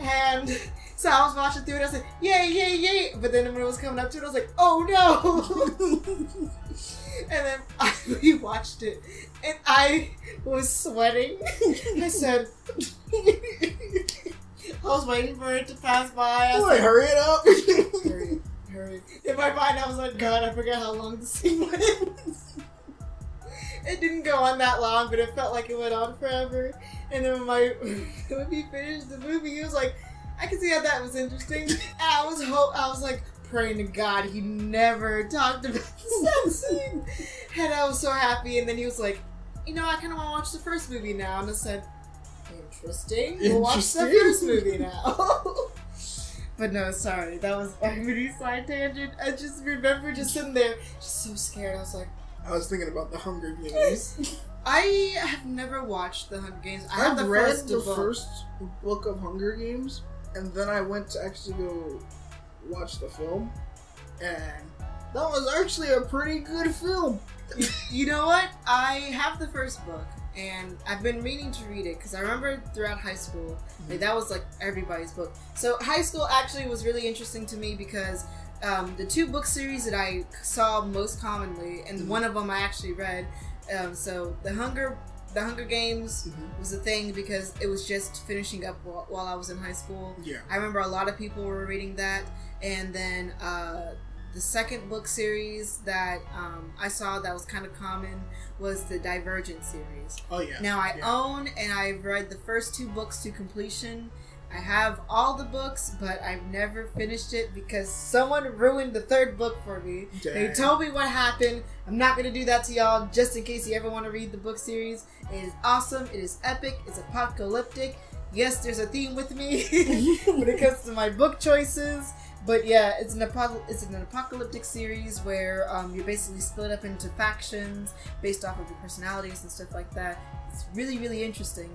And so I was watching through it. I was like, yay. But then when it was coming up to it, I was like, oh no. And then we watched it. And I was sweating. I said, I was waiting for it to pass by. I said, hurry it up. Hurry. In my mind, I was like, God, I forgot how long the scene was. It didn't go on that long, but it felt like it went on forever. And then when he finished the movie, he was like, I can see how that was interesting. And I was like praying to God he never talked about the sex scene. And I was so happy. And then he was like, I kind of want to watch the first movie now. And I said, interesting. We'll watch the first movie now. But no, sorry. That was a mini side tangent. I just remember just sitting there, just so scared. I was like, I was thinking about the Hunger Games. I have never watched the Hunger Games. I've read the first book of Hunger Games, and then I went to actually go watch the film, and that was actually a pretty good film. You know what? I have the first book, and I've been meaning to read it, because I remember throughout high school, like, that was like everybody's book. So high school actually was really interesting to me, because the two book series that I saw most commonly, and one of them I actually read, so the Hunger Games was a thing because it was just finishing up while I was in high school. Yeah. I remember a lot of people were reading that, and then the second book series that I saw that was kind of common was the Divergent series. Oh yeah. Now I own and I've read the first 2 books to completion. I have all the books, but I've never finished it because someone ruined the 3rd book for me. Dang. They told me what happened. I'm not going to do that to y'all just in case you ever want to read the book series. It is awesome. It is epic. It's apocalyptic. Yes, there's a theme with me when it comes to my book choices. But yeah, it's an apocalyptic series where you're basically split up into factions based off of your personalities and stuff like that. It's really, really interesting.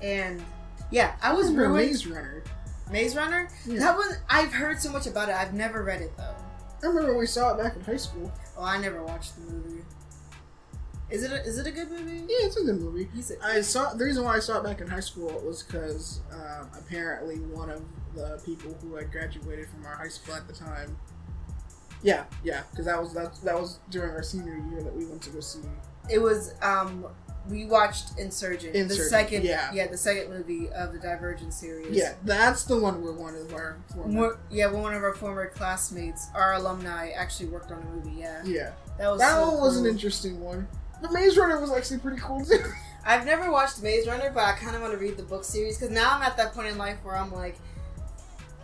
And yeah, I was ruined. Maze Runner. Maze Runner? Yeah. That one, I've heard so much about it. I've never read it though. I remember we saw it back in high school. Oh, I never watched the movie. Is it a good movie? Yeah, it's a good movie. The reason why I saw it back in high school was because apparently one of the people who had graduated from our high school at the time. Yeah, because that was during our senior year that we went to go see. It was we watched Insurgent. The second movie of the Divergent series. Yeah, that's the one where one of our former classmates, our alumni, actually worked on a movie. Yeah, that one was an interesting one. The Maze Runner was actually pretty cool too. I've never watched Maze Runner, but I kind of want to read the book series because now I'm at that point in life where I'm like,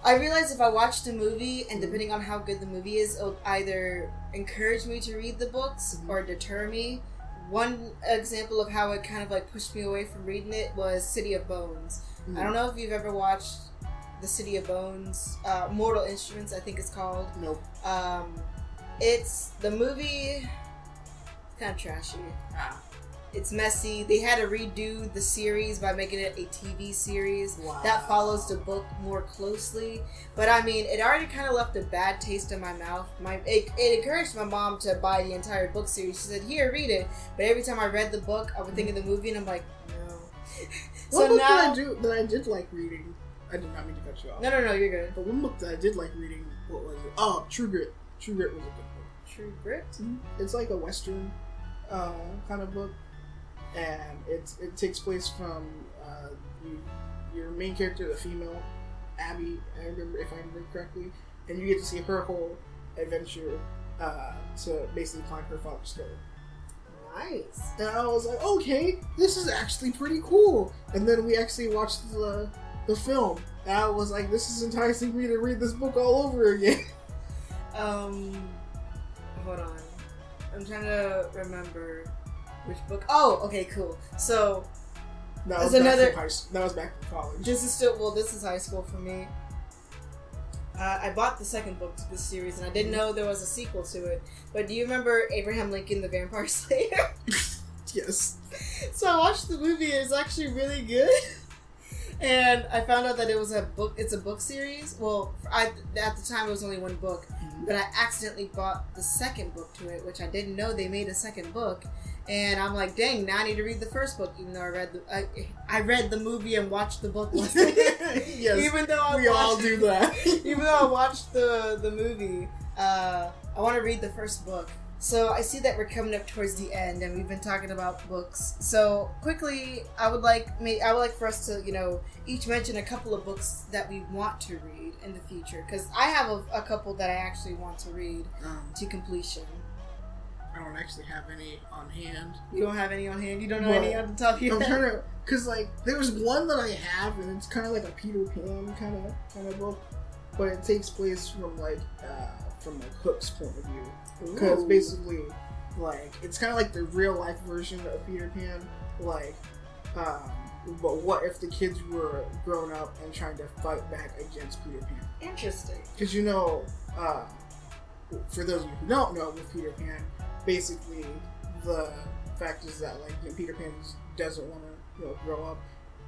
I realize if I watch the movie and depending on how good the movie is, it'll either encourage me to read the books or deter me. One example of how it kind of like pushed me away from reading it was City of Bones. I don't know if you've ever watched the City of Bones, Mortal Instruments, I think it's called. Nope. It's the movie. It's kind of trashy. It's messy. They had to redo the series by making it a TV series that follows the book more closely. But I mean, it already kind of left a bad taste in my mouth. It encouraged my mom to buy the entire book series. She said, "Here, read it." But every time I read the book, I would think of the movie, and I'm like, no. One book that I did like reading. I did not mean to cut you off. No, you're good. But one book that I did like reading, what was it? Oh, True Grit. True Grit was a good book. True Grit? Mm-hmm. It's like a Western kind of book. And it takes place from your main character, the female, Abby, if I remember correctly, and you get to see her whole adventure to basically find her father's killer. Nice. And I was like, okay, this is actually pretty cool. And then we actually watched the film, and I was like, this is enticing me to read this book all over again. Hold on. I'm trying to remember. Which book? Oh, okay, cool. So that was back in college. This is high school for me. I bought the second book to this series, and I didn't know there was a sequel to it. But do you remember Abraham Lincoln, the Vampire Slayer? Yes. So I watched the movie. It was actually really good. And I found out that it was a book. It's a book series. Well, at the time it was only one book, but I accidentally bought the second book to it, which I didn't know they made a second book. And I'm like, dang, now I need to read the first book, even though I read the movie and watched the book once. Yes, even though we all do that. Even though I watched the movie, I want to read the first book. So I see that we're coming up towards the end, and we've been talking about books. So quickly, I would like for us to, each mention a couple of books that we want to read in the future, because I have a couple that I actually want to read to completion. I don't actually have any on hand. You don't have any on hand? You don't know any on the top of your head? I'm trying to, because there's one that I have, and it's kind of like a Peter Pan kind of book, but it takes place from Hook's point of view. Because basically, it's kind of like the real life version of Peter Pan. But what if the kids were grown up and trying to fight back against Peter Pan? Interesting. Because for those of you who don't know, with Peter Pan, basically the fact is that Peter Pan doesn't want to grow up.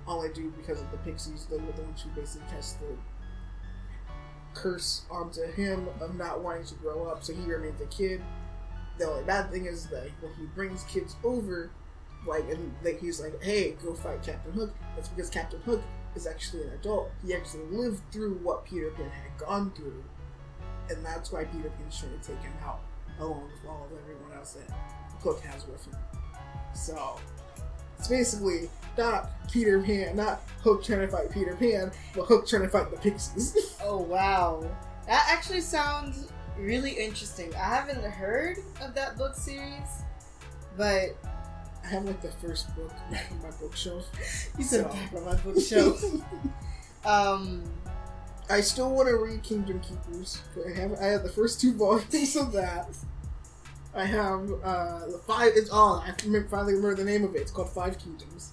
Only do because of the pixies. They were the ones who basically cast the curse onto him of not wanting to grow up, so he remains a kid. The only bad thing is that when he brings kids over, he's like, hey, go fight Captain Hook. That's because Captain Hook is actually an adult. He actually lived through what Peter Pan had gone through, and that's why Peter Pan's trying to take him out, along with all of everyone else that Hook has with him. So it's basically not Peter Pan, not Hook trying to fight Peter Pan, but Hook trying to fight the pixies. Oh wow, that actually sounds really interesting. I haven't heard of that book series, but I have like the first book back on my bookshelf. You said back on my bookshelf. I still want to read Kingdom Keepers. I have the first 2 volumes of that. I have the 5. I finally remember the name of it. It's called 5 Kingdoms.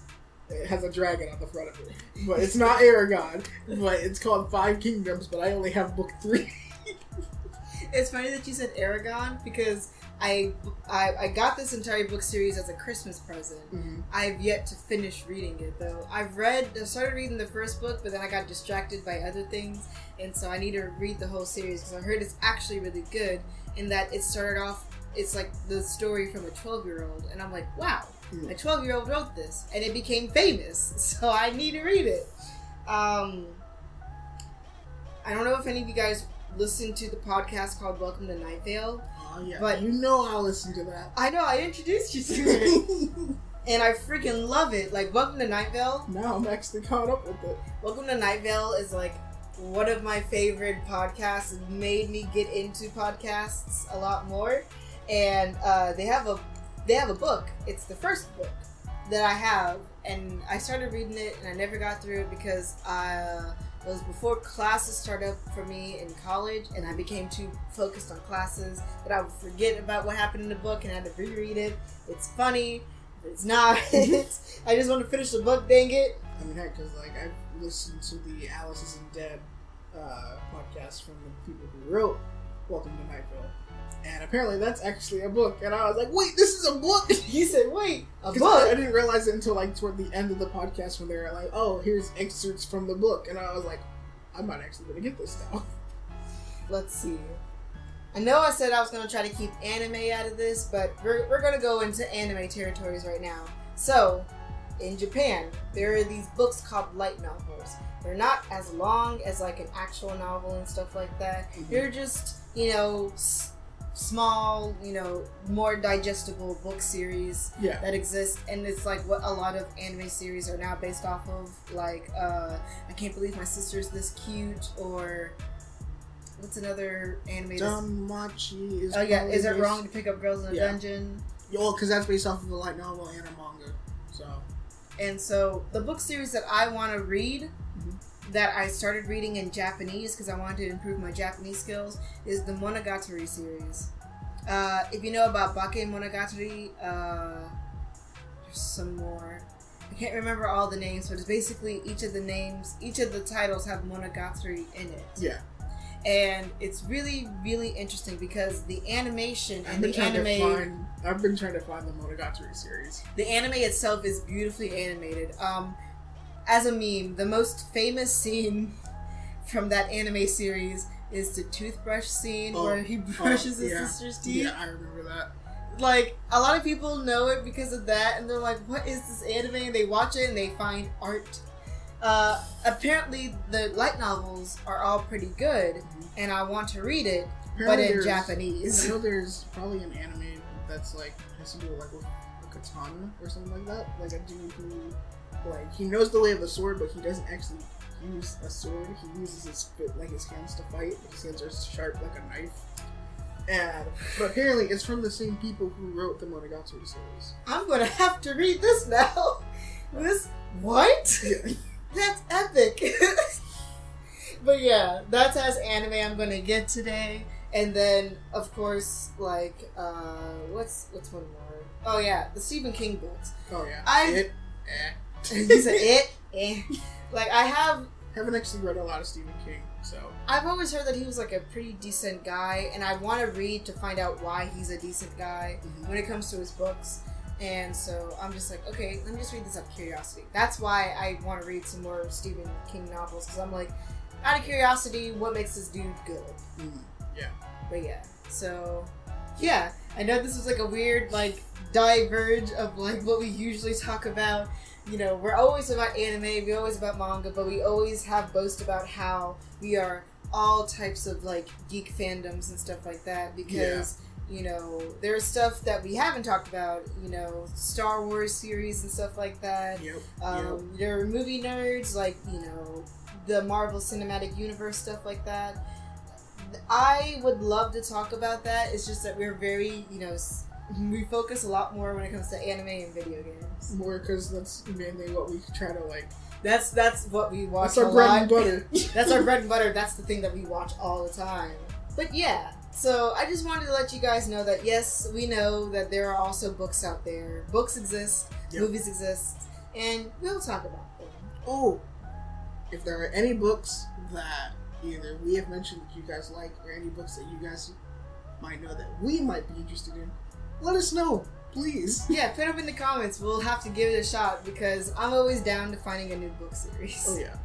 It has a dragon on the front of it, but it's not Aragon. But it's called 5 Kingdoms. But I only have book 3. It's funny that you said Aragon because I got this entire book series as a Christmas present. Mm-hmm. I've yet to finish reading it though. I started reading the first book, but then I got distracted by other things, and so I need to read the whole series because I heard it's actually really good. In that it started off, it's like the story from a 12-year-old, and I'm like, wow, a 12-year-old wrote this, and it became famous, so I need to read it. I don't know if any of you guys listen to the podcast called Welcome to Night Vale. Oh yeah, but you know I'll listen to that. I know, I introduced you to it. And I freaking love it. Like, Welcome to Night Vale. Now I'm actually caught up with it. Welcome to Night Vale is like one of my favorite podcasts. It made me get into podcasts a lot more. And they have a book. It's the first book that I have, and I started reading it, and I never got through it because it was before classes started up for me in college, and I became too focused on classes that I would forget about what happened in the book, and I had to reread it. It's funny, but it's not. I just want to finish the book, dang it. I mean, heck, because like I've listened to the Alice Isn't Dead podcast from the people who wrote Welcome to Night Vale. And apparently that's actually a book. And I was like, wait, this is a book? You said, wait, a book? I didn't realize it until like toward the end of the podcast when they were like, oh, here's excerpts from the book. And I was like, I'm not actually going to get this now. Let's see. I know I said I was going to try to keep anime out of this, but we're going to go into anime territories right now. So, in Japan, there are these books called light novels. They're not as long as like an actual novel and stuff like that. Mm-hmm. They're just, small, more digestible book series that exist, and it's like what a lot of anime series are now based off of, like I Can't Believe My Sister's This Cute, or what's another anime? Danmachi is. Oh yeah, Is It Wrong to Pick Up Girls in a Dungeon? Well, because that's based off of a light novel and a manga. So the book series that I want to read, that I started reading in Japanese because I wanted to improve my Japanese skills, is the Monogatari series. If you know about Bake Monogatari, there's some more. I can't remember all the names, but it's basically each of the titles have Monogatari in it. Yeah. And it's really, really interesting because the animation and the anime... I've been trying to find the Monogatari series. The anime itself is beautifully animated. As a meme, the most famous scene from that anime series is the toothbrush scene where he brushes his sister's teeth. Yeah, I remember that. Like, a lot of people know it because of that, and they're like, what is this anime? And they watch it and they find art. Apparently, the light novels are all pretty good, and I want to read it, but in Japanese. I know there's probably an anime that's like, has to do with like a katana or something like that. Like a dude who... Like, he knows the way of the sword, but he doesn't actually use a sword. He uses his hands to fight. His hands are sharp like a knife. But apparently it's from the same people who wrote the Monogatari series. I'm gonna have to read this now. What? Yeah. That's epic. But yeah, that's as anime I'm gonna get today. And then, of course, like, what's one more? Oh yeah, the Stephen King books. Oh yeah. You said it? Like, I haven't actually read a lot of Stephen King, so... I've always heard that he was, like, a pretty decent guy, and I want to read to find out why he's a decent guy when it comes to his books. And so I'm just like, okay, let me just read this out of curiosity. That's why I want to read some more Stephen King novels, because I'm like, out of curiosity, what makes this dude good? Yeah. But yeah, so... Yeah, I know this was, like, a weird, like, diverge of, like, what we usually talk about. We're always about anime, we're always about manga, but we always have boast about how we are all types of, like, geek fandoms and stuff like that, because, there's stuff that we haven't talked about, Star Wars series and stuff like that. There are movie nerds, like, the Marvel Cinematic Universe, stuff like that. I would love to talk about that. It's just that we're very, we focus a lot more when it comes to anime and video games. More because that's mainly what we try to like. That's what we watch. That's our bread and butter. That's our bread and butter. That's the thing that we watch all the time. But yeah, so I just wanted to let you guys know that yes, we know that there are also books out there. Books exist, movies exist, and we'll talk about them. Oh, if there are any books that either we have mentioned that you guys like, or any books that you guys might know that we might be interested in, let us know, please. Yeah, put them in the comments. We'll have to give it a shot because I'm always down to finding a new book series. Oh yeah.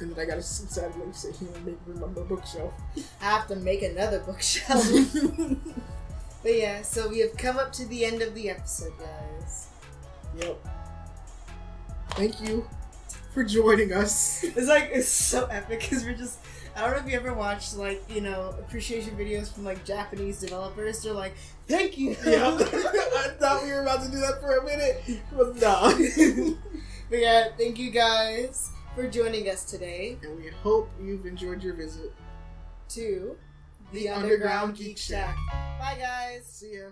And then I gotta sadly sit here and make remember bookshelf. I have to make another bookshelf. But yeah, so we have come up to the end of the episode, guys. Yep. Thank you for joining us. It's so epic because we're just, I don't know if you ever watched appreciation videos from Japanese developers. They're like, thank you. Yeah. I thought we were about to do that for a minute, but no. But yeah, thank you guys for joining us today. And we hope you've enjoyed your visit to the Underground Geek Shack. Bye guys. See ya.